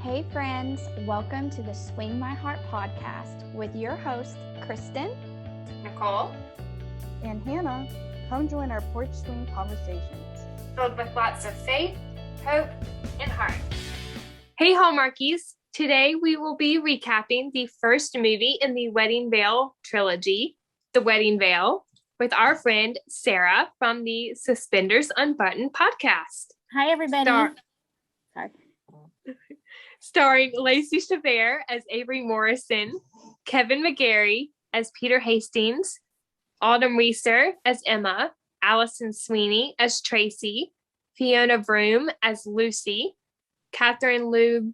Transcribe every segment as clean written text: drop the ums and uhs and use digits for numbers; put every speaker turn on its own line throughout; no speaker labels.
Hey friends, welcome to the Swing My Heart podcast with your host, Kristen,
Nicole,
and Hannah. Come join our porch swing conversations.
filled with lots of faith, hope, and heart. Hey Hallmarkies, today we will be recapping the first movie in the Wedding Veil trilogy, The Wedding Veil, with our friend Sarah from the Suspenders Unbuttoned Podcast.
Hi, everybody.
Starring Lacey Chabert as Avery Morrison, Kevin McGarry as Peter Hastings, Autumn Reeser as Emma, Allison Sweeney as Tracy, Fiona Vroom as Lucy, Catherine Lube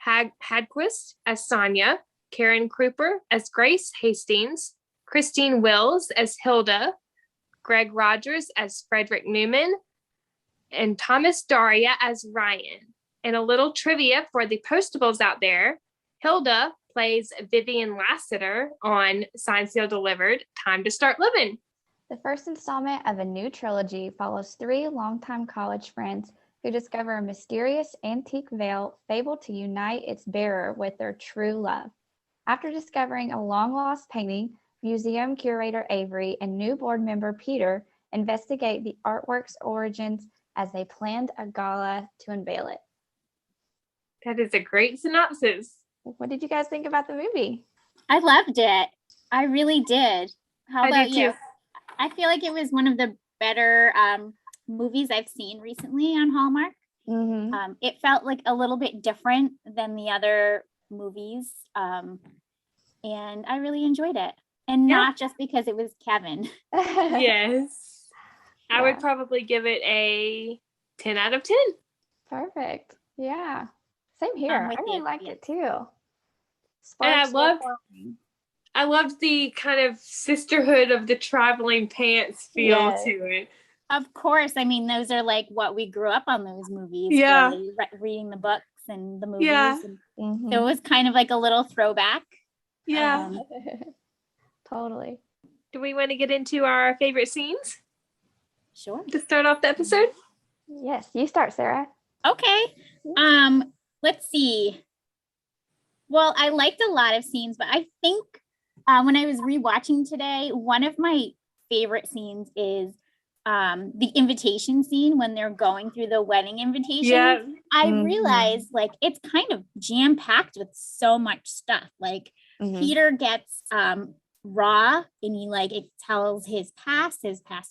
Hadquist as Sonia, Karen Kruper as Grace Hastings, Christine Wills as Hilda, Greg Rogers as Frederick Newman, and Thomas Daria as Ryan. And a little trivia for the postables out there. Hilda plays Vivian Lassiter on Signed, Sealed, Delivered, Time to Start Living.
The first installment of a new trilogy follows three longtime college friends who discover a mysterious antique veil fabled to unite its bearer with their true love. After discovering a long-lost painting, museum curator Avery and new board member Peter investigate the artwork's origins as they planned a gala to unveil it.
That is a great synopsis.
What did you guys think about the movie?
I loved it. I really did. How about
did
you?
too.
I feel like it was one of the better movies I've seen recently on Hallmark.
Mm-hmm.
It felt like a little bit different than the other movies. And I really enjoyed it. And not just because it was Kevin.
Yes. I
Yeah.
would probably give it a 10 out of 10.
Perfect. Yeah. Same here.
I'm
I
with
really
you.
liked it too.
And
Sparks were flying.
I loved the kind of sisterhood of the traveling pants feel
Yes.
to it.
Of course. I mean, those are like what we grew up on, those movies.
Yeah.
really, reading the books and the movies.
Yeah.
And
Mhm.
so it was kind of like a little throwback.
Yeah.
Um,
Totally.
Do we want to get into our favorite scenes
Sure.
to start off the episode?
Yes, you start, Sarah.
Okay. Let's see. Well, I liked a lot of scenes, but I think when I was rewatching today, one of my favorite scenes is the invitation scene when they're going through the wedding invitation.
Yeah.
I
Mhm.
realized like it's kind of jam-packed with so much stuff. Like
Mhm.
Peter gets raw and he like it tells his past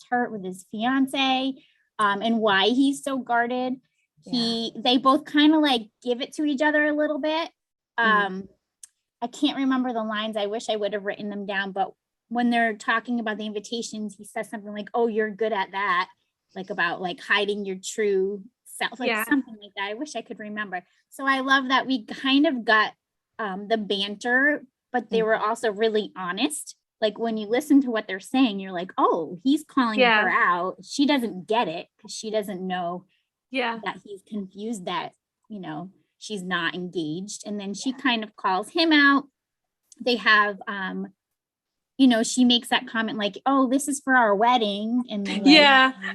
hurt with his fiance, and why he's so guarded. They both kind of like give it to each other a little bit. I can't remember the lines. I wish I would have written them down, but when they're talking about the invitations, he says something like, "Oh, you're good at that," like about like hiding your true self, like something like that. I wish I could remember. So I love that we kind of got the banter, but they were also really honest. Like when you listen to what they're saying, you're like, oh, he's calling her out. She doesn't get it because she doesn't know that he's confused that, she's not engaged. And then she kind of calls him out. They have, she makes that comment like, oh, this is for our wedding. And then,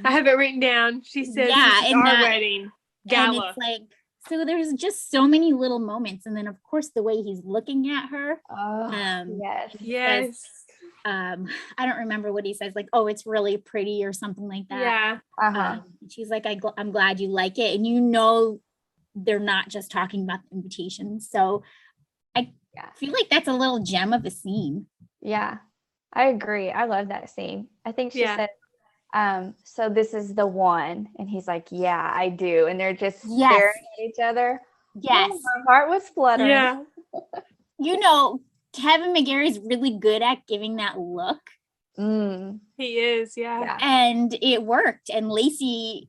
I have it written down. She says, this is our wedding gala.
And it's like, so there's just so many little moments. And then of course, the way he's looking at her.
Yes.
Yes.
I don't remember what he says, like, oh, it's really pretty or something like that.
Yeah.
Uh-huh.
She's like, I'm glad you like it. And they're not just talking about the invitation. So I feel like that's a little gem of a scene.
Yeah, I agree. I love that scene. I think she said, so this is the one. And he's like, yeah, I do. And they're just staring at each other.
Yes.
Oh, my heart was fluttering.
Yeah.
Kevin McGarry's really good at giving that look.
He is, yeah.
And it worked. And Lacey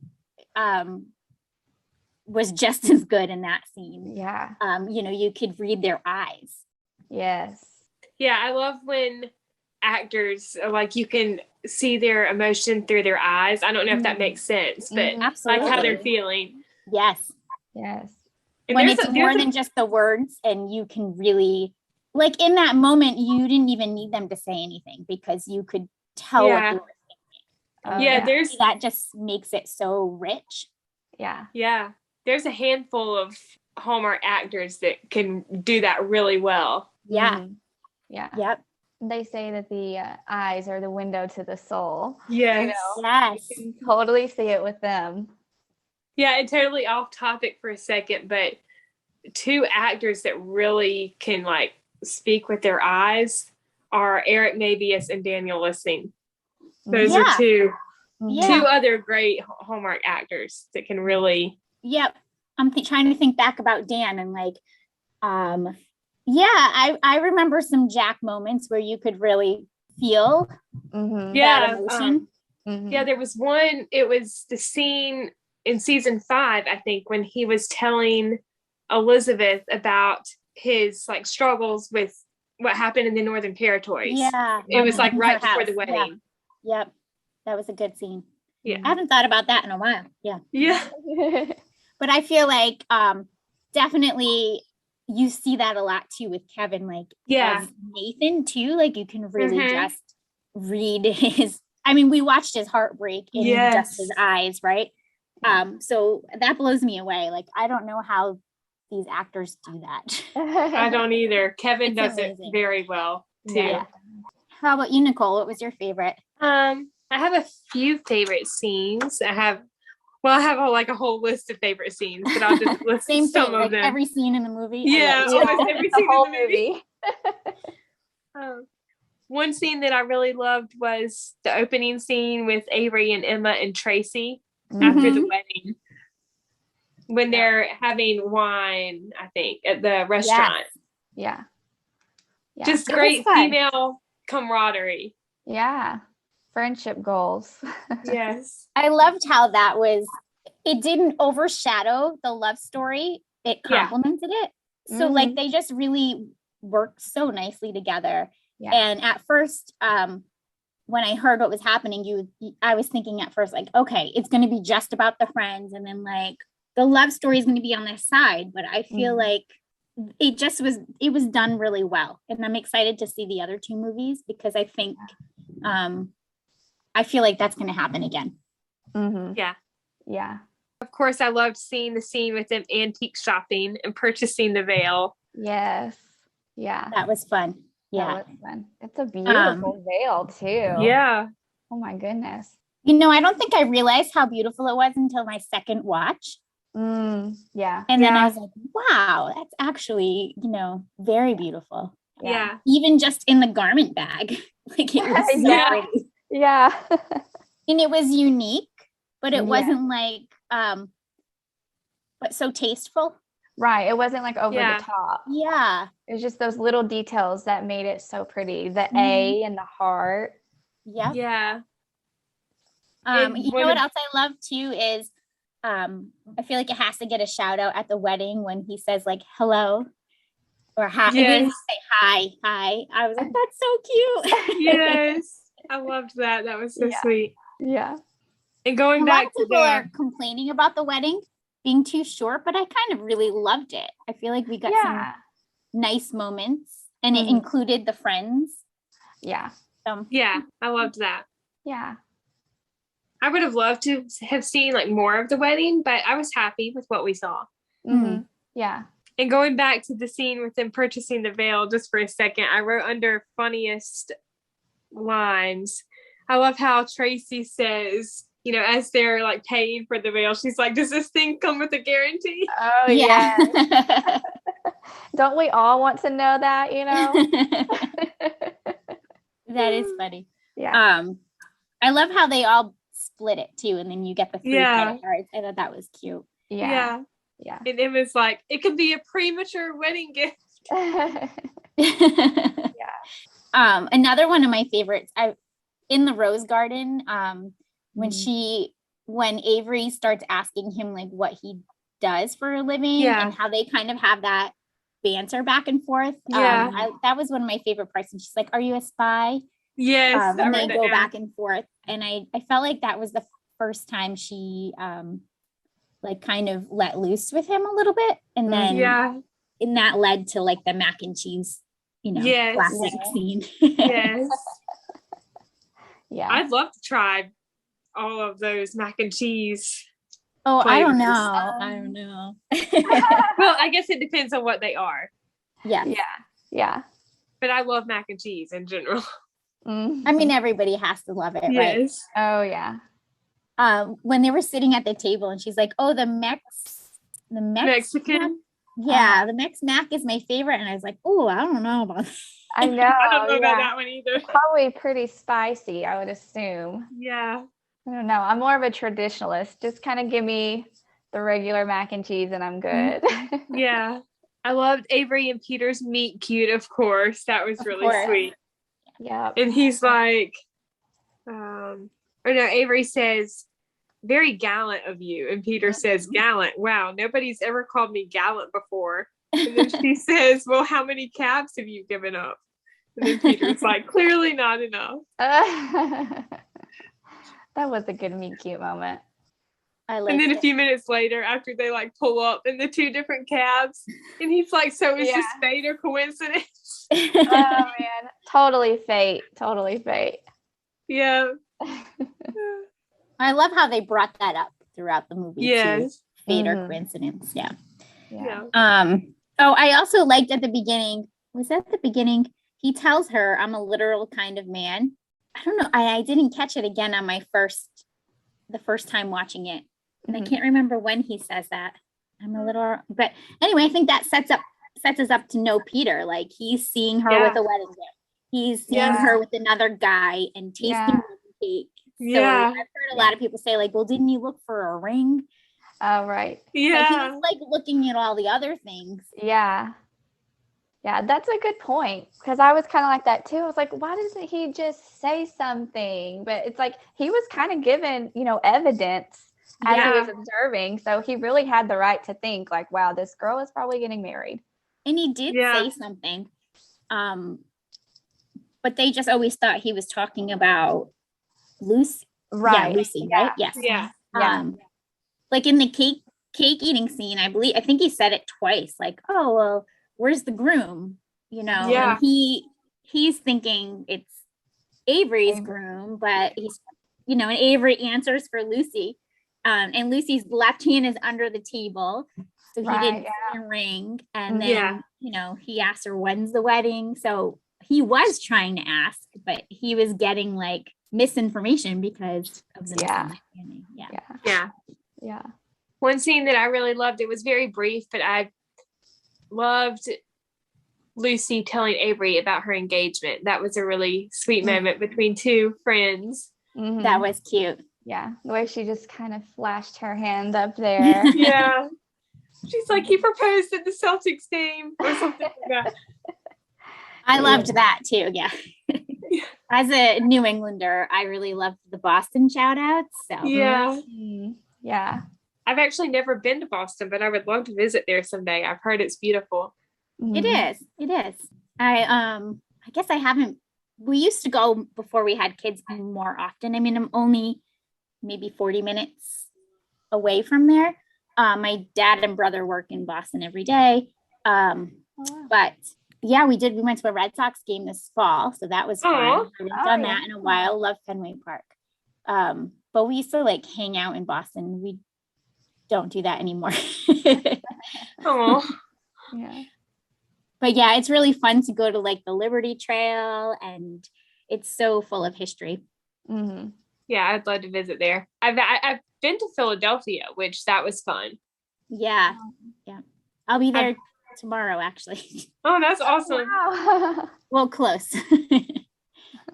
was just as good in that scene.
Yeah.
You could read their eyes.
Yes.
Yeah, I love when actors, like, you can see their emotion through their eyes. I don't know if that makes sense, but
Absolutely.
like how they're feeling.
Yes.
Yes.
And
when it's more than just the words, and you can really, like, in that moment, you didn't even need them to say anything because you could tell what they were thinking. That just makes it so rich.
Yeah.
Yeah. There's a handful of Hallmark actors that can do that really well.
Yeah.
Mhm. Yeah.
Yep.
They say that the eyes are the window to the soul.
Yes.
Yes.
You can totally see it with them.
Yeah, and totally off topic for a second, but two actors that really can like speak with their eyes are Eric Mabius and Daniel Lissing. Those
Yeah.
are two
Yeah.
other great Hallmark actors that can really.
Yep. I'm trying to think back about Dan and like, I remember some Jack moments where you could really feel
Mhm.
Yeah,
that emotion.
Mhm.
yeah. There was one. It was the scene in season 5, I think, when he was telling Elizabeth about his like struggles with what happened in the Northern Territories.
Yeah.
It was like
in
right
her
before the
house.
wedding.
Yeah. Yep. That was a good scene.
Yeah.
I haven't thought about that in a while. Yeah.
Yeah.
But I feel like definitely you see that a lot too with Kevin, like
Yeah.
as Nathan too. Like you can really
Mhm.
just read his, I mean, we watched his heartbreak in just his eyes, right? So that blows me away. Like I don't know how these actors do that.
I don't either. Kevin
It's
does
amazing.
it very well too.
Yeah.
How about you, Nicole? What was your favorite?
I have a few favorite scenes. I have a whole list of favorite scenes, but I'll just list
Same
some
thing,
of
like
them.
every scene in the movie.
Yeah,
I love it.
almost every
The
scene
whole
in the movie. One scene that I really loved was the opening scene with Avery and Emma and Tracy after the wedding. When they're having wine, I think, at the restaurant.
Yeah. Yeah.
Just
It
great
was fun.
female camaraderie.
Yeah. Friendship goals.
Yes.
I loved how that was, it didn't overshadow the love story. It
Yeah.
complemented it. So like they just really worked so nicely together.
Yeah.
And at first, when I heard what was happening, I was thinking at first, like, okay, it's going to be just about the friends. And then like the love story is going to be on their side. But I feel like it was done really well. And I'm excited to see the other 2 movies because I think, I feel like that's going to happen again.
Mm-hmm.
Yeah.
Yeah.
Of course, I loved seeing the scene with them antique shopping and purchasing the veil.
Yes. Yeah.
That was fun. Yeah.
That was fun. It's a beautiful veil too.
Yeah.
Oh my goodness.
You know, I don't think I realized how beautiful it was until my second watch.
Yeah.
And then I was like, wow, that's actually, very beautiful.
Yeah.
Even just in the garment bag. Like it was so pretty.
Yeah.
And it was unique, but it wasn't like but so tasteful.
Right. It wasn't like over the top.
Yeah.
It was just those little details that made it so pretty. The A and the heart.
Yeah.
Yeah.
You know what else I love too is I feel like it has to get a shout out at the wedding when he says like hello or hi. He didn't say hi. I was like, that's so cute.
Yes. I loved that. That was so sweet.
Yeah.
And going back to
people are complaining about the wedding being too short, but I kind of really loved it. I feel like we got some nice moments and it included the friends.
Yeah.
Yeah, I loved that.
Yeah.
I would have loved to have seen like more of the wedding, but I was happy with what we saw.
Mm-hmm. Yeah.
And going back to the scene with them purchasing the veil just for a second, I wrote under funniest lines. I love how Tracy says, as they're like paying for the veil, she's like, does this thing come with a guarantee?
Oh yeah. Don't we all want to know that,
That is funny.
Yeah.
I love how they all split it too, and then you get the 3 credit cards. I thought that was cute.
Yeah.
And it was like, it could be a premature wedding gift.
Another one of my favorites, in the rose garden, when Avery starts asking him like what he does for a living and how they kind of have that banter back and forth. That was one of my favorite parts. And she's like, are you a spy?
Yes.
And they go back and forth. And I felt like that was the first time she like kind of let loose with him a little bit. And then and that led to like the mac and cheese, classic scene.
Yes.
Yeah.
I'd love to try all of those mac and cheese
Oh, I don't
flavors.
know. I don't know.
Well, I guess it depends on what they are.
Yeah.
Yeah.
But I love mac and cheese in general.
Mhm.
I mean, everybody has to love it, right?
Yes.
Oh yeah.
When they were sitting at the table and she's like, oh, the
Mexican.
Yeah, the Mex Mac is my favorite. And I was like, oh, I don't know about that.
I know.
I don't know
yeah.
about that one either.
Probably pretty spicy, I would assume.
Yeah.
I don't know. I'm more of a traditionalist. Just kind of give me the regular mac and cheese and I'm good.
Yeah. I loved Avery and Peter's meet cute, of course. That was really sweet.
Yeah.
And he's like, Avery says, very gallant of you. And Peter says, gallant. Wow, nobody's ever called me gallant before. And then she says, well, how many calves have you given up? And then Peter's like, clearly not enough.
That was a good meet cute moment.
And then a few minutes later, after they like pull up in the two different cabs, and he's like, so it's just fate or coincidence?
Oh man, totally fate. Totally fate.
Yeah.
I love how they brought that up throughout the movie.
Yes.
Too. Fate or coincidence. Yeah.
Yeah.
Oh, I also liked at the beginning. Was that the beginning? He tells her, I'm a literal kind of man. I don't know. I didn't catch it again on the first time watching it. And I can't remember when he says that. I'm a little, but anyway, I think that sets us up to know Peter. Like he's seeing her with a wedding gift. He's seeing her with another guy and tasting the cake. So I've heard a lot of people say like, well, didn't you look for a ring?
Oh, right.
Yeah.
He was like looking at all the other things.
Yeah. Yeah, that's a good point. Because I was kind of like that too. I was like, why doesn't he just say something? But it's like he was kind of given, evidence as he was observing. So he really had the right to think like, wow, this girl is probably getting married.
And he did say something. But they just always thought he was talking about Lucy.
Right.
Yeah, Lucy, right? Yes.
Yeah.
Like in the cake eating scene, I think he said it twice, like, oh, well, where's the groom?
Yeah.
And he's thinking it's Avery's groom, but he's, and Avery answers for Lucy. And Lucy's left hand is under the table. So he didn't see a ring. And then, he asked her, when's the wedding? So he was trying to ask, but he was getting like misinformation because of the misunderstanding.
Yeah.
One scene that I really loved, it was very brief, but I loved Lucy telling Avery about her engagement. That was a really sweet moment between two friends.
Mm-hmm.
That was cute.
Yeah. The way she just kind of flashed her hand up there.
Yeah. She's like, he proposed in the Celtics game or something like that.
I loved that too. Yeah. As a New Englander, I really loved the Boston shout outs. So
yeah.
Yeah.
I've actually never been to Boston, but I would love to visit there someday. I've heard it's beautiful.
It is. I guess I haven't. We used to go before we had kids more often. I mean, I'm only maybe 40 minutes away from there. My dad and brother work in Boston every day. But yeah, we went to a Red Sox game this fall. So that was fun. We haven't done that in a while. Love Fenway Park. But we used to like hang out in Boston. We don't do that anymore.
Oh,
yeah.
But yeah, it's really fun to go to like the Liberty Trail, and it's so full of history.
Mm-hmm.
Yeah, I'd love to visit there. I've been to Philadelphia, which that was fun.
Yeah. I'll be there tomorrow, actually.
Oh, that's awesome.
Wow.
Well, close.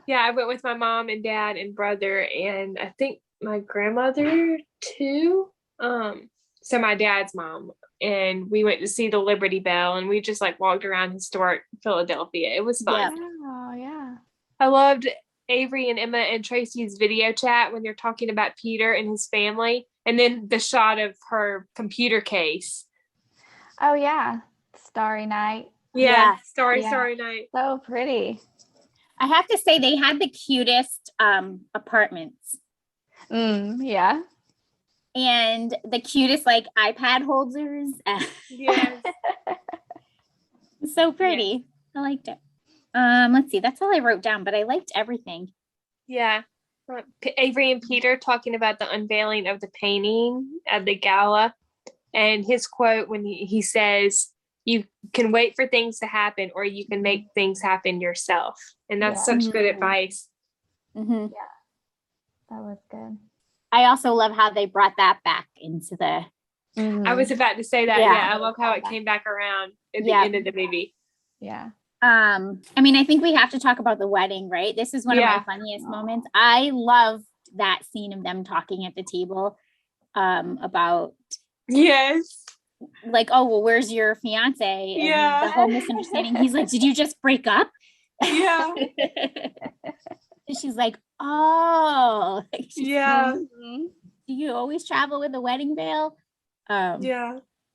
Yeah, I went with my mom and dad and brother, and I think my grandmother too. So my dad's mom, and we went to see the Liberty Bell, and we just like walked around historic Philadelphia. It was fun.
Oh yeah.
I loved Avery and Emma and Tracy's video chat when they're talking about Peter and his family, and then the shot of her computer case.
Oh yeah. Starry night.
Yeah. Starry night.
So pretty.
I have to say they had the cutest apartments.
Yeah.
And the cutest like iPad holders.
Yes.
So pretty. Yeah. I liked it. Let's see. That's all I wrote down, but I liked everything.
Yeah. Avery and Peter talking about the unveiling of the painting at the gala, and his quote when he says, "You can wait for things to happen, or you can make things happen yourself," and that's such good advice.
Yeah, that was good.
I also love how they brought that back into the.
I was about to say that. Yeah, I love how it came back around at the end of the movie.
Yeah.
I mean, I think we have to talk about the wedding, right? This is one of my funniest moments. I loved that scene of them talking at the table about like, oh, well, where's your fiance? And the whole misunderstanding. He's like, did you just break up?
Yeah.
And she's like, oh.
Do
you always travel with a wedding veil? I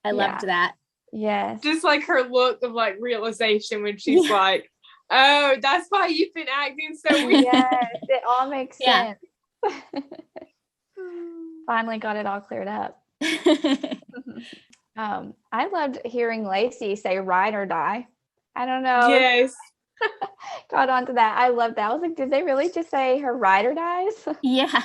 loved that.
Yes.
Just like her look of like realization when she's like, oh, that's why you've been acting so weird.
Yes, it all makes sense. Finally got it all cleared up. I loved hearing Lacey say ride or die. I don't know.
Yes.
Got onto that. I love that. I was like, did they really just say her ride or dies?
Yeah.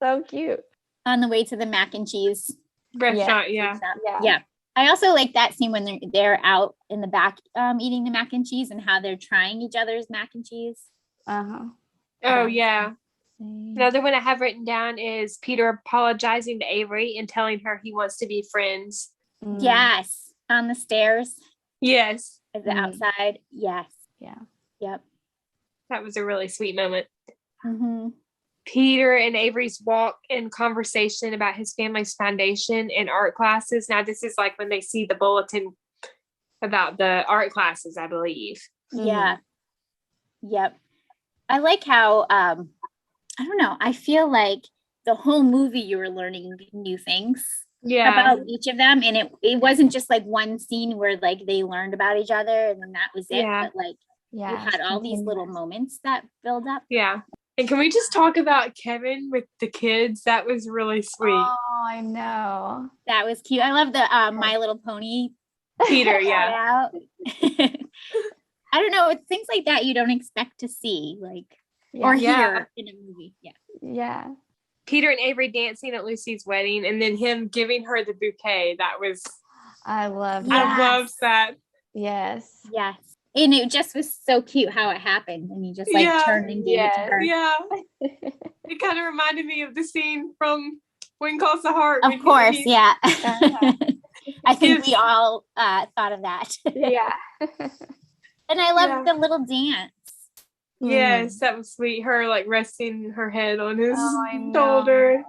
So cute.
On the way to the mac and cheese
restaurant.
Yeah. I also like that scene when they're out in the back eating the mac and cheese and how they're trying each other's mac and cheese.
Oh yeah. Another one I have written down is Peter apologizing to Avery and telling her he wants to be friends.
Yes. On the stairs.
Yes.
At the outside. Yes.
Yeah.
Yep.
That was a really sweet moment. Peter and Avery's walk and conversation about his family's foundation and art classes. Now, this is like when they see the bulletin about the art classes, I believe.
Yeah. Yep. I like how, I don't know, I feel like the whole movie you were learning new things about each of them. And it wasn't just like one scene where like they learned about each other and then that was it. But like you had all these little moments that build up.
Yeah. And can we just talk about Kevin with the kids? That was really sweet.
Oh, I know.
That was cute. I love the My Little Pony.
Peter, yeah.
I don't know. It's things like that you don't expect to see, like, or hear in a movie.
Yeah.
Peter and Avery dancing at Lucy's wedding and then him giving her the bouquet. That was...
I loved
that.
Yes.
Yes. And it just was so cute how it happened. And he just like turned and gave it to her.
Yeah. It kind of reminded me of the scene from When Calls the Heart.
Of course, yeah. I think we all thought of that.
Yeah.
And I loved the little dance.
Yes, that was sweet. Her like resting her head on his shoulder.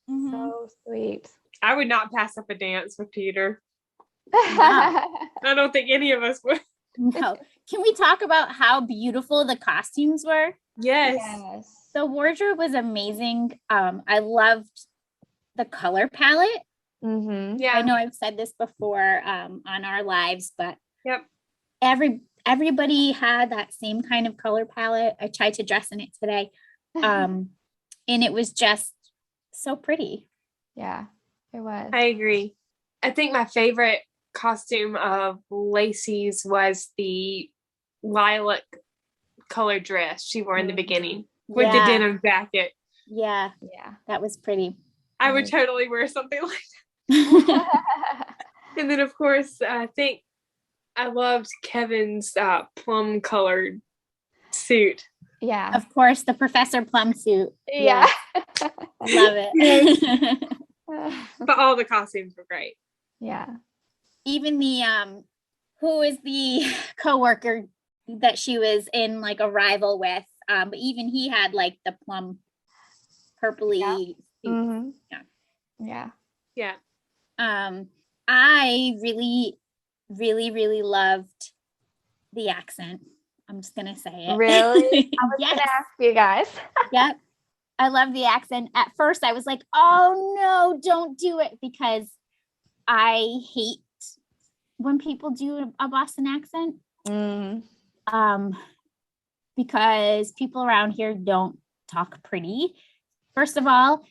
So sweet.
I would not pass up a dance with Peter.
No.
I don't think any of us would.
No. Can we talk about how beautiful the costumes were?
Yes.
The wardrobe was amazing. I loved the color palette.
Yeah.
I know I've said this before on our lives, but everybody had that same kind of color palette. I tried to dress in it today. And it was just so pretty.
Yeah, it was.
I agree. I think my favorite costume of Lacey's was the lilac colored dress she wore in the beginning with the denim jacket.
Yeah, that was pretty.
I would totally wear something like that. And then of course I think I loved Kevin's plum colored suit.
Yeah,
of course, the Professor Plum suit.
Yeah.
Love it.
But all the costumes were great.
Yeah.
Even the who is the coworker that she was in like a rival with, but even he had like the plum purpley suit.
Yeah.
I really loved the accent. I'm just gonna say it.
Really? I was gonna ask you guys.
Yep. I love the accent. At first I was like, oh no, don't do it, because I hate when people do a Boston accent. Because people around here don't talk pretty, first of all.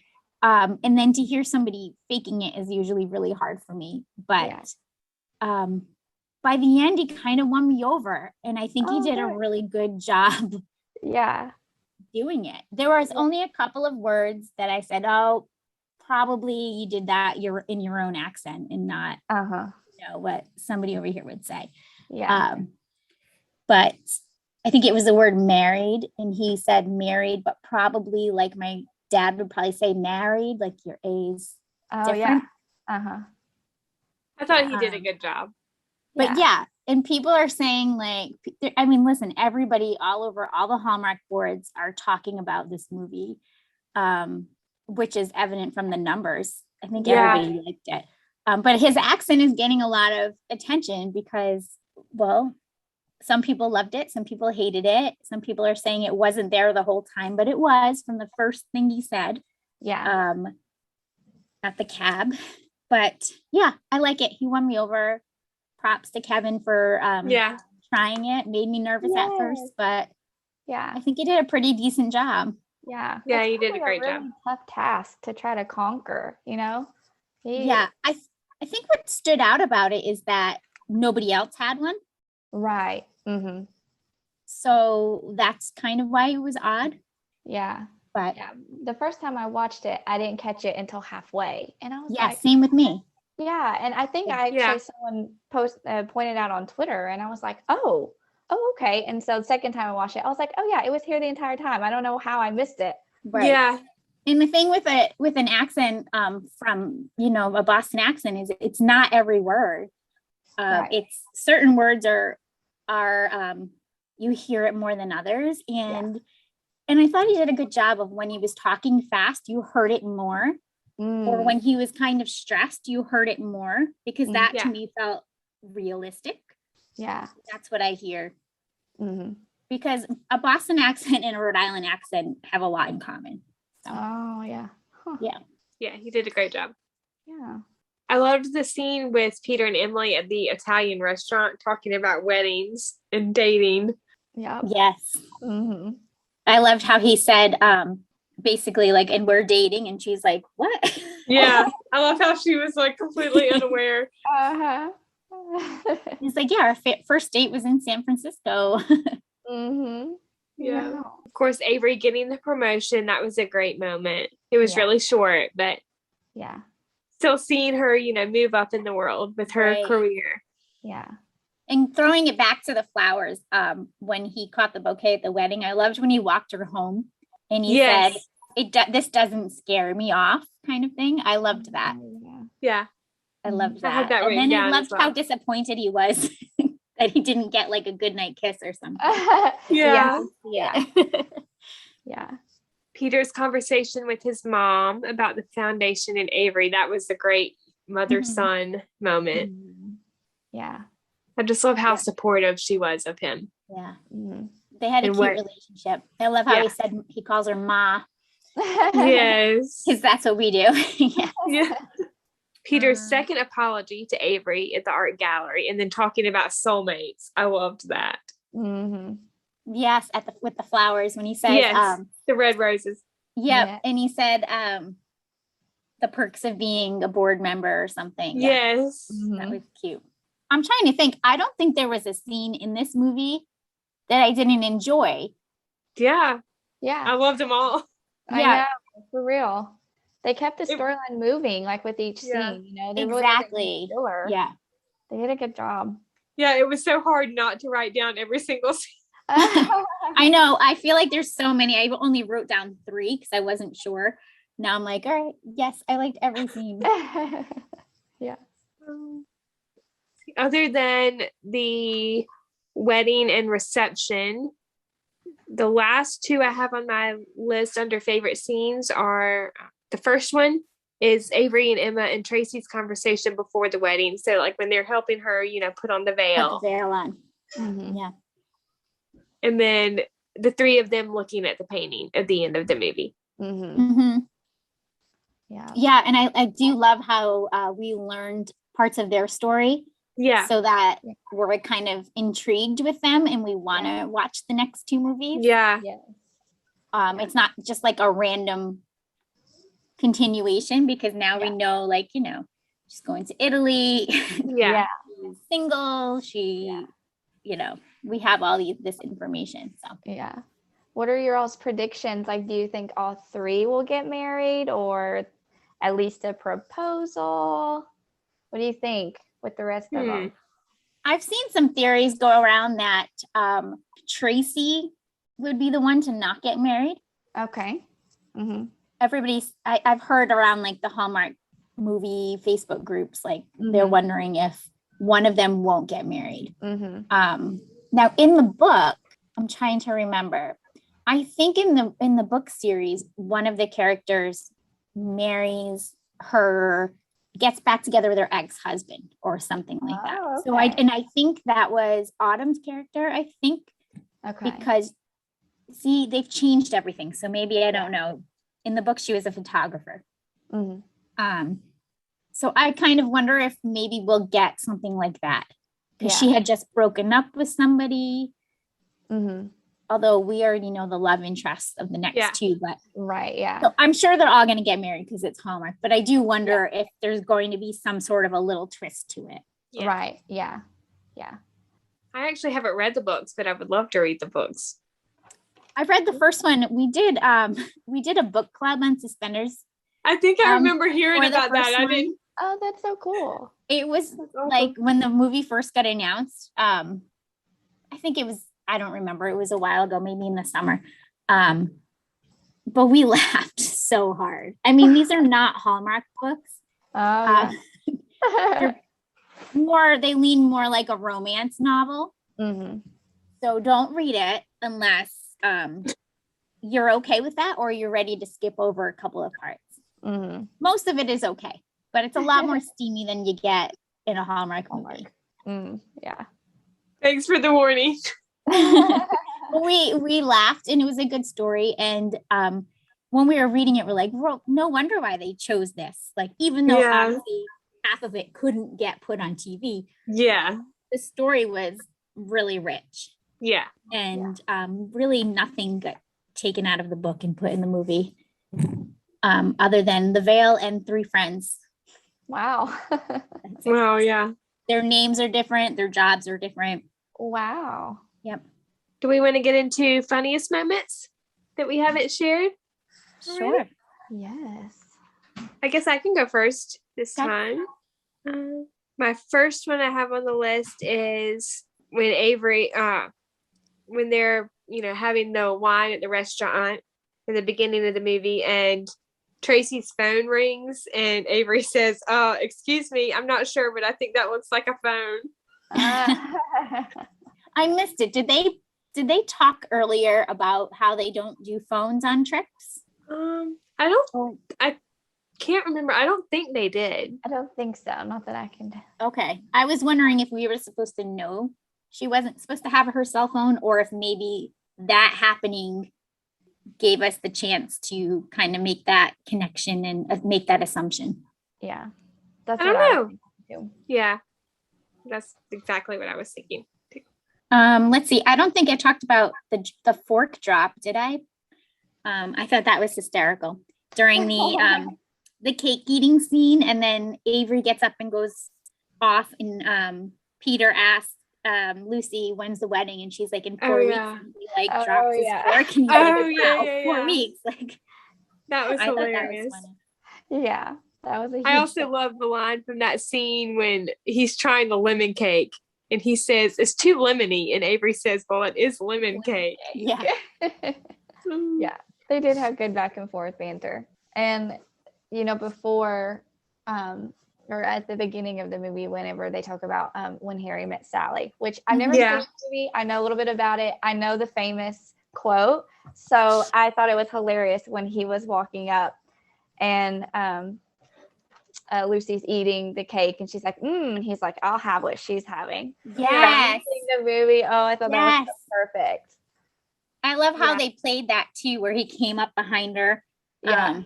And then to hear somebody faking it is usually really hard for me. But by the end, he kind of won me over. And I think he did a really good job.
Yeah.
doing it. There was only a couple of words that I said, oh, probably you did that. You're in your own accent and not, what somebody over here would say.
Yeah.
But I think it was the word married, and he said married, but probably like my dad would probably say married, like your A's.
Oh,
different.
yeah.
I thought he did a good job.
But yeah, and people are saying like, I mean, listen, everybody all over all the Hallmark boards are talking about this movie, which is evident from the numbers. I think everybody liked it. But his accent is getting a lot of attention because, well, some people loved it. Some people hated it. Some people are saying it wasn't there the whole time, but it was from the first thing he said.
Yeah.
At the cab. But yeah, I like it. He won me over. Props to Kevin for trying it. Made me nervous at first, but
yeah,
I think he did a pretty decent job.
Yeah.
Yeah, he did a great job.
Tough task to try to conquer, you know?
Yeah, I think what stood out about it is that nobody else had one.
Right. Mm-hmm.
So that's kind of why it was odd.
Yeah.
But
yeah, the first time I watched it, I didn't catch it until halfway. And I was
like, same with me.
Yeah. And I think someone pointed out on Twitter, and I was like, oh, okay. And so the second time I watched it, I was like, oh yeah, it was here the entire time. I don't know how I missed it.
Right. Yeah. And the thing with an accent from, a Boston accent is it's not every word. Right. It's certain words are you hear it more than others. And I thought he did a good job of when he was talking fast, you heard it more. Or when he was kind of stressed, you heard it more, because that to me felt realistic. Yeah. That's what I hear. Mm-hmm. Because a Boston accent and a Rhode Island accent have a lot in common. So.
Oh, yeah. Huh.
Yeah. Yeah, he did a great job.
Yeah.
I loved the scene with Peter and Emily at the Italian restaurant talking about weddings and dating.
Yeah.
Yes. Mm-hmm. I loved how he said, basically, like, and we're dating, and she's like, what?
Yeah. I love how she was like completely unaware.
He's like, yeah, our first date was in San Francisco.
Mm-hmm.
Yeah. Of course, Avery getting the promotion, that was a great moment. It was really short, but still seeing her, move up in the world with her career.
Yeah.
And throwing it back to the flowers, when he caught the bouquet at the wedding, I loved when he walked her home and he said, this doesn't scare me off, kind of thing. I loved that.
Yeah.
I loved that. And then I loved how disappointed he was that he didn't get like a goodnight kiss or something.
Yeah.
Peter's
conversation with his mom about the foundation in Avery, that was a great mother-son moment.
Mm-hmm. Yeah.
I just love how supportive she was of him.
Yeah. Mm-hmm. They had a cute relationship. I love how he calls her Ma.
Yes.
Because that's what we do.
Yeah. Peter's second apology to Avery at the art gallery, and then talking about soulmates. I loved that.
Mm-hmm. Yes, with the flowers, when he said
the red roses.
Yep. Yeah. And he said the perks of being a board member or something.
Yes.
Mm-hmm. That was cute. I'm trying to think. I don't think there was a scene in this movie that I didn't enjoy.
Yeah.
Yeah.
I loved them all.
I know, for real. They kept the storyline moving, like with each scene, They
exactly.
Really they did a good job.
Yeah, it was so hard not to write down every single scene.
I know. I feel like there's so many. I only wrote down 3 because I wasn't sure. Now I'm like, all right, yes, I liked every scene.
Yeah.
Other than the wedding and reception, the last 2 I have on my list under favorite scenes are, the first one is Avery and Emma and Tracy's conversation before the wedding. So like when they're helping her, put on the veil.
Put the veil on.
Mm-hmm.
Yeah.
And then the 3 of them looking at the painting at the end of the movie.
Mm-hmm. Mm-hmm. Yeah.
Yeah. And I do love how we learned parts of their story.
Yeah.
So that we're kind of intrigued with them and we want to watch the next 2 movies.
Yeah.
It's not just like a random continuation, because now we know, like, she's going to Italy. She's single. She, we have all this information. So
What are your all's predictions? Like, do you think all three will get married, or at least a proposal? What do you think with the rest of them?
I've seen some theories go around that Tracy would be the one to not get married.
Okay. Mm-hmm.
I've heard around like the Hallmark movie Facebook groups, like they're wondering if one of them won't get married. Now in the book, I'm trying to remember. I think in the book series, one of the characters marries her, gets back together with her ex-husband or something like that.
Okay.
So I think that was Autumn's character, I think.
Okay.
Because see, they've changed everything. So maybe I don't know. In the book, she was a photographer. So I kind of wonder if maybe we'll get something like that. Because she had just broken up with somebody. Although we already know the love interest of the next two, but so I'm sure they're all going to get married because it's Hallmark. But I do wonder if there's going to be some sort of a little twist to it.
Yeah.
Right. Yeah.
I actually haven't read the books, but I would love to read the books.
I've read the first one. We did a book club on Suspenders.
I think I remember hearing about that. I didn't.
Oh, that's so cool.
It was like when the movie first got announced. I think it was. I don't remember. It was a while ago, maybe in the summer. But we laughed so hard. I mean, these are not Hallmark books. They lean more like a romance novel. So don't read it unless you're okay with that or you're ready to skip over a couple of parts. Most of it is okay, but it's a lot more steamy than you get in a Hallmark movie.
Yeah.
Thanks for the warning.
we laughed and it was a good story. And when we were reading it, we're like, no wonder why they chose this. Like, even though obviously half of it couldn't get put on TV. Yeah. The story was really rich.
Yeah.
And really nothing got taken out of the book and put in the movie. Other than the veil and three friends.
Wow.
Wow, yeah.
Their names are different. Their jobs are different.
Wow.
Yep.
Do we want to get into funniest moments that we haven't shared?
Sure.
Yes.
I guess I can go first this time. My first one I have on the list is when Avery, when they're, having the wine at the restaurant in the beginning of the movie, and Tracy's phone rings and Avery says, excuse me, I'm not sure, but I think that looks like a phone.
I missed it. Did they talk earlier about how they don't do phones on trips?
I can't remember. I don't think they did.
I don't think so. Not that I can.
Okay. I was wondering if we were supposed to know she wasn't supposed to have her cell phone, or if maybe that happening gave us the chance to kind of make that connection and make that assumption.
Yeah. That's
I
what
don't
I
know.
was thinking too.
Yeah. That's exactly what I was thinking.
Let's see. I don't think I talked about the fork drop, did I? I thought that was hysterical during the cake eating scene, and then Avery gets up and goes off, and Peter asks Lucy when's the wedding, and she's like in 4 weeks. And he drops his fork and he's like, 4 weeks. Like,
that was hilarious.
That was funny.
Yeah, that was a huge
I also love the line from that scene when he's trying the lemon cake and he says it's too lemony, and Avery says, well, it is lemon cake.
Yeah.
Yeah, they did have good back and forth banter. And before or at the beginning of the movie, whenever they talk about when Harry met Sally, which I've never seen the movie. I know a little bit about it. I know the famous quote. So I thought it was hilarious when he was walking up and Lucy's eating the cake and she's like, and he's like, I'll have what she's having.
Yes.
The movie. Oh, I thought that was so perfect.
I love how they played that too, where he came up behind her.
Yeah.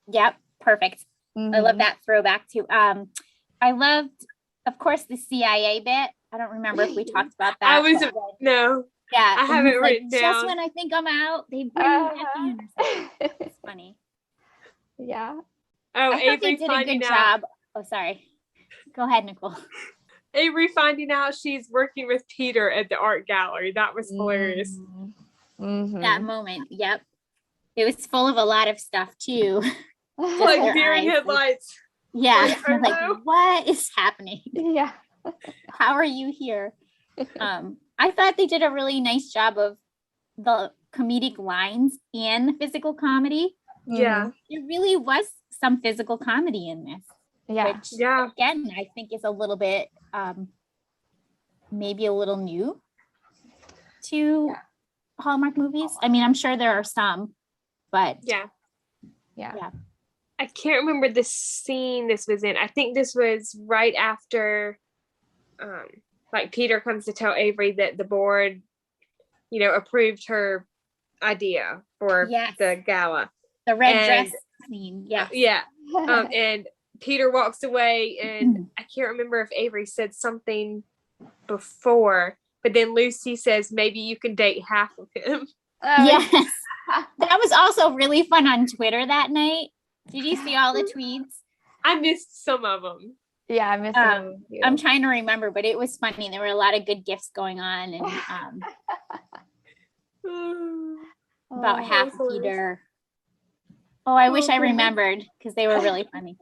Yep. Perfect. I love that throwback too. I loved, of course, the CIA bit. I don't remember if we talked about that.
No.
Yeah.
I haven't written down.
Just when I think I'm out, they bring me back in. It's funny.
Yeah.
Oh,
Avery did a good job. Oh, sorry. Go ahead, Nicole.
Avery finding out she's working with Peter at the art gallery. That was hilarious.
that moment. Yep. It was full of a lot of stuff too.
Like deer headlights.
Yeah.
Like,
Like, what is happening?
Yeah.
How are you here? I thought they did a really nice job of the comedic lines and the physical comedy.
Yeah.
There really was some physical comedy in this.
Yeah.
Which, again, I think is a little bit, maybe a little new to Hallmark movies. I mean, I'm sure there are some, but
Yeah.
Yeah.
I can't remember the scene this was in. I think this was right after, like Peter comes to tell Avery that the board, approved her idea for the gala.
The red dress scene. Yeah.
And Peter walks away, and I can't remember if Avery said something before, but then Lucy says, maybe you can date half of him.
Yes. That was also really fun on Twitter that night. Did you see all the tweets?
I missed some of them.
Yeah, I missed them.
I'm trying to remember, but it was funny. There were a lot of good gifts going on, and about half Peter. Oh, I wish I remembered, because they were really funny.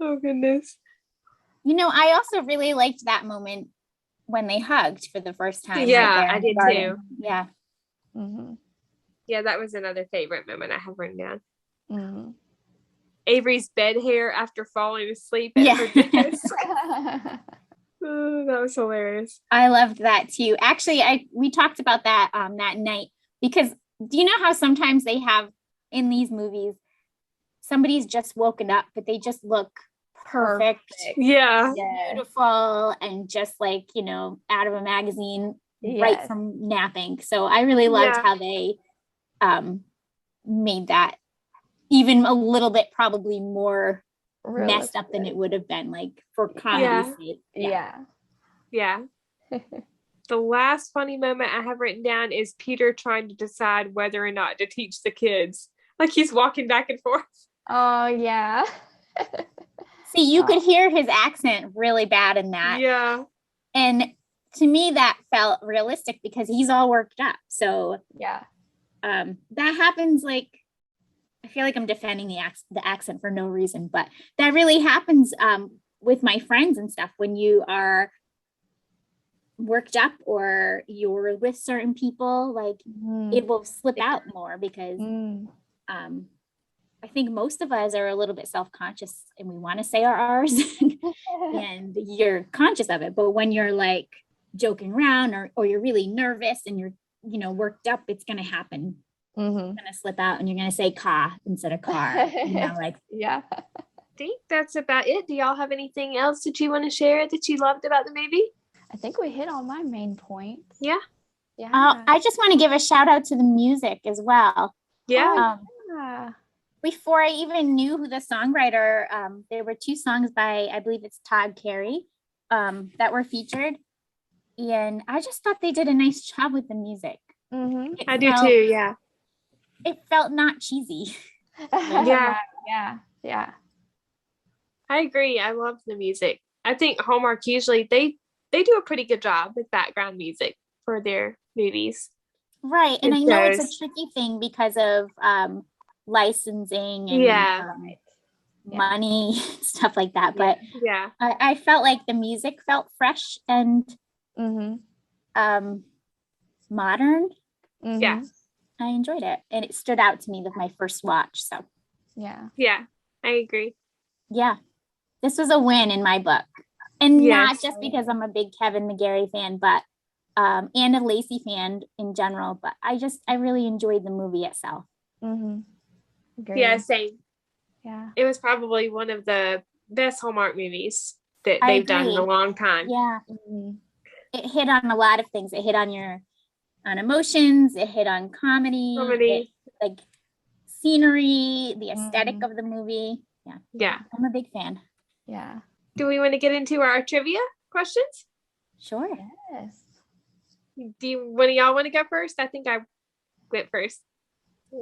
Oh, goodness.
I also really liked that moment when they hugged for the first time.
Yeah, I did too.
Yeah.
Yeah, that was another favorite moment I have written down.
Avery's bed hair after falling asleep at her desk. Oh, that was hilarious.
I loved that too. Actually, we talked about that that night, because do you know how sometimes they have in these movies, somebody's just woken up, but they just look perfect.
Yeah.
Beautiful, and just like, out of a magazine right from napping. So I really loved how they made that even a little bit probably more messed up than it would have been, like, for comedy's sake.
Yeah. The last funny moment I have written down is Peter trying to decide whether or not to teach the kids. Like, he's walking back and forth.
Oh, yeah.
See, you could hear his accent really bad in that.
Yeah.
And to me, that felt realistic because he's all worked up. So that happens, like, I feel like I'm defending the accent for no reason, but that really happens with my friends and stuff when you are worked up or you're with certain people, like it will slip out more because I think most of us are a little bit self-conscious and we want to say our R's and you're conscious of it. But when you're like joking around or you're really nervous and you're, worked up, it's going to happen. It's going to slip out and you're going to say "car" instead of "car."
I think that's about it. Do y'all have anything else that you want to share that you loved about the movie?
I think we hit all my main points.
Yeah.
I just want to give a shout out to the music as well. Before I even knew who the songwriter, there were 2 songs by, I believe it's Todd Carey, that were featured. And I just thought they did a nice job with the music.
I do too, yeah.
It felt not cheesy.
Yeah.
I agree. I love the music. I think Hallmark usually, they do a pretty good job with background music for their movies.
Right. And I know it's a tricky thing because of licensing and money, stuff like that. But I felt like the music felt fresh and modern.
Yeah.
I enjoyed it. And it stood out to me with my first watch. So
Yeah, I agree.
Yeah. This was a win in my book. And not just because I'm a big Kevin McGarry fan, but and a Lacey fan in general. But I really enjoyed the movie itself.
Yeah, same.
Yeah.
It was probably one of the best Hallmark movies that they've done in a long time.
Yeah. It hit on a lot of things. It hit on emotions. It hit on comedy. Like scenery, the aesthetic of the movie. Yeah. I'm a big fan.
Yeah.
Do we want to get into our trivia questions?
Sure.
Yes.
Do one of y'all want to go first? I think I went first.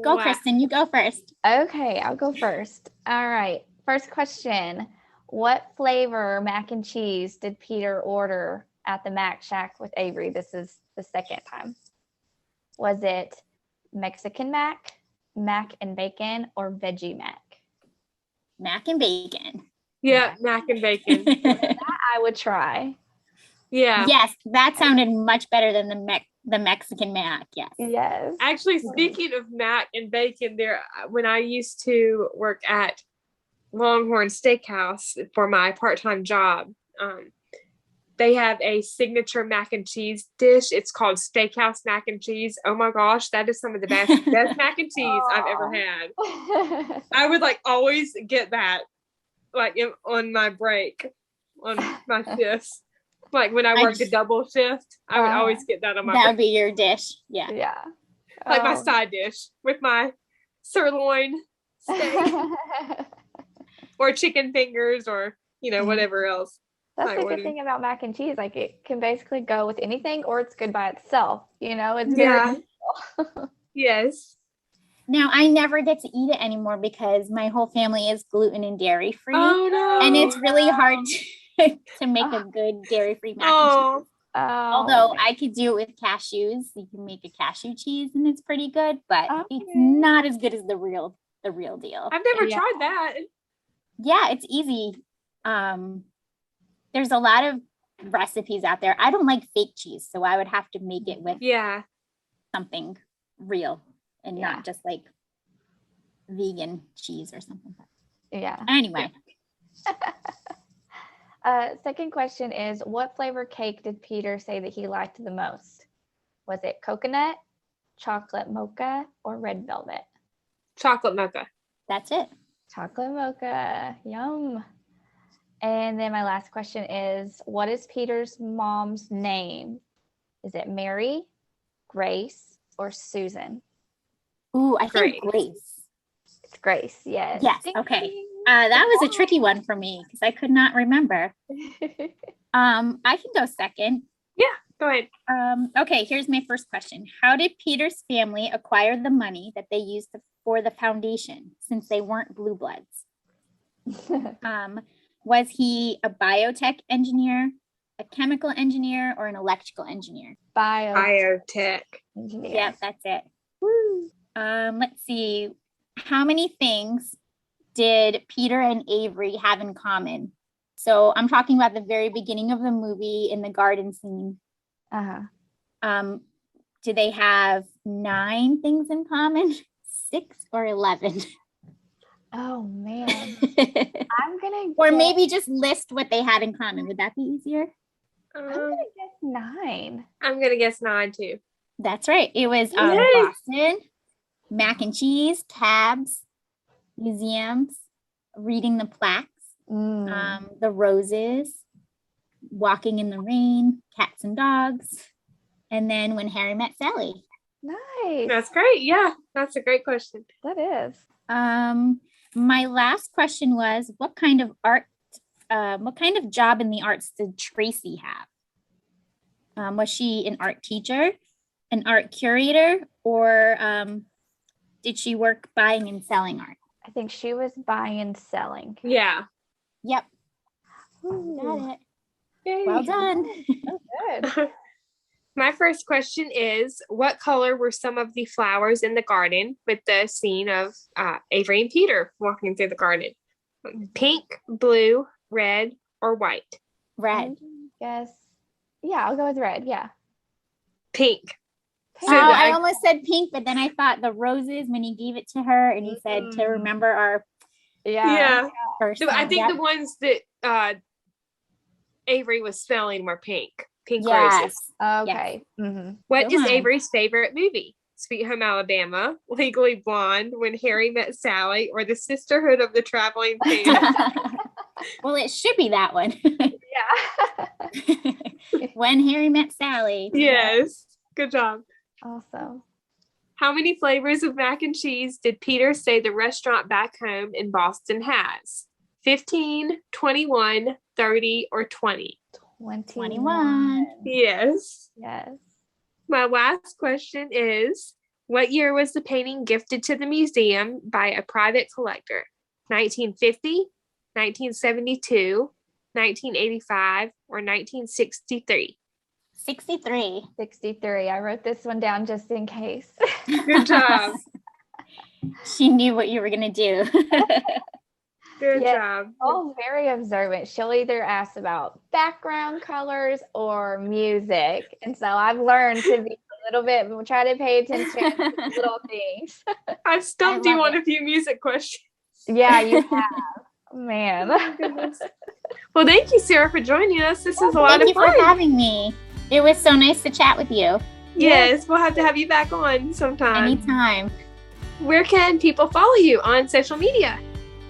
Go, Kristen. You go first.
Okay, I'll go first. All right. First question. What flavor mac and cheese did Peter order at the Mac Shack with Avery? This is the second time. Was it Mexican mac, mac and bacon, or veggie mac?
Mac and bacon.
Yeah, mac and bacon.
I would try.
Yeah.
Yes, that sounded much better than the Mexican mac. Yes.
Yes.
Actually, speaking of mac and bacon, when I used to work at Longhorn Steakhouse for my part-time job, they have a signature mac and cheese dish. It's called Steakhouse mac and cheese. Oh my gosh, that is some of the best mac and cheese I've ever had. I would always get that on my break, on my shifts. When I worked a double shift, I would always get that on my
That would be your dish. Yeah.
Yeah.
my side dish with my sirloin steak or chicken fingers or, whatever else.
That's the good thing about mac and cheese. It can basically go with anything, or it's good by itself. It's very
Yes.
Now, I never get to eat it anymore because my whole family is gluten and dairy free.
Oh, no.
And it's really hard to make a good dairy-free mac and cheese. Although I could do it with cashews. You can make a cashew cheese and it's pretty good, but it's not as good as the real deal.
I've never tried that.
Yeah, it's easy. There's a lot of recipes out there. I don't like fake cheese, so I would have to make it with something real and not just vegan cheese or something.
Yeah.
Anyway.
Second question is, what flavor cake did Peter say that he liked the most? Was it coconut, chocolate mocha, or red velvet?
Chocolate mocha.
That's it.
Chocolate mocha. Yum. And then my last question is, what is Peter's mom's name? Is it Mary, Grace, or Susan?
Ooh, I think Grace.
It's Grace, yes.
Yes, okay. That was a tricky one for me because I could not remember. I can go second.
Yeah, go ahead.
Okay, here's my first question. How did Peter's family acquire the money that they used for the foundation since they weren't blue bloods? Was he a biotech engineer, a chemical engineer, or an electrical engineer?
Biotech engineer.
Yeah, that's it.
Woo.
Let's see. How many things did Peter and Avery have in common? So I'm talking about the very beginning of the movie in the garden scene. Do they have 9 things in common? 6 or 11?
Oh man. I'm gonna
or maybe just list what they had in common. Would that be easier?
I'm gonna guess 9.
I'm gonna guess 9 too.
That's right. It was Boston, mac and cheese, tabs, museums, reading the plaques, the roses, walking in the rain, cats and dogs, and then when Harry met Sally.
Nice.
That's great. Yeah, that's a great question.
That is.
My last question was, what kind of job in the arts did Tracy have? Was she an art teacher, an art curator, or did she work buying and selling art?
I think she was buying and selling.
Yeah.
Yep.
Ooh.
Got it.
Yay.
Well done.
Good.
My first question is, what color were some of the flowers in the garden with the scene of Avery and Peter walking through the garden? Pink, blue, red, or white?
Red.
Yes. Yeah, I'll go with red. Yeah.
Pink.
So I almost said pink, but then I thought the roses when he gave it to her and he said to remember our
So I think the ones that Avery was smelling were pink roses.
Okay.
Yes.
Mm-hmm.
What is Avery's favorite movie? Sweet Home Alabama, Legally Blonde, When Harry Met Sally, or The Sisterhood of the Traveling Pants?
Well, it should be that one.
Yeah.
When Harry Met Sally.
Yes. Good job.
Awesome.
How many flavors of mac and cheese did Peter say the restaurant back home in Boston has? 15, 21, 30, or 20?
21.
Yes.
Yes.
My last question is, what year was the painting gifted to the museum by a private collector? 1950, 1972, 1985, or 1963?
63.
63. I wrote this one down just in case.
Good job.
She knew what you were going to do.
Good job.
Oh, very observant. She'll either ask about background colors or music. And so I've learned to be a little bit, try to pay attention to little things.
I've stumped you on a few music questions.
Yeah, you have. Man.
Oh, goodness. Well, thank you, Sarah, for joining us. This is a lot of fun.
Thank you for having me. It was so nice to chat with you.
Yes, we'll have to have you back on sometime.
Anytime.
Where can people follow you on social media?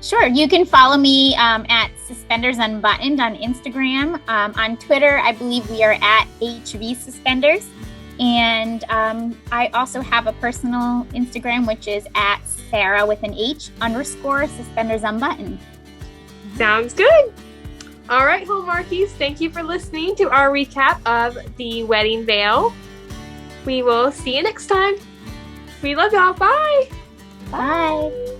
Sure. You can follow me at Suspenders Unbuttoned on Instagram. On Twitter, I believe we are at HV Suspenders. And I also have a personal Instagram, which is at Sarah with an H _ Suspenders Unbuttoned.
Sounds good. All right, Hallmarkies, thank you for listening to our recap of The Wedding Veil. We will see you next time. We love y'all. Bye.
Bye.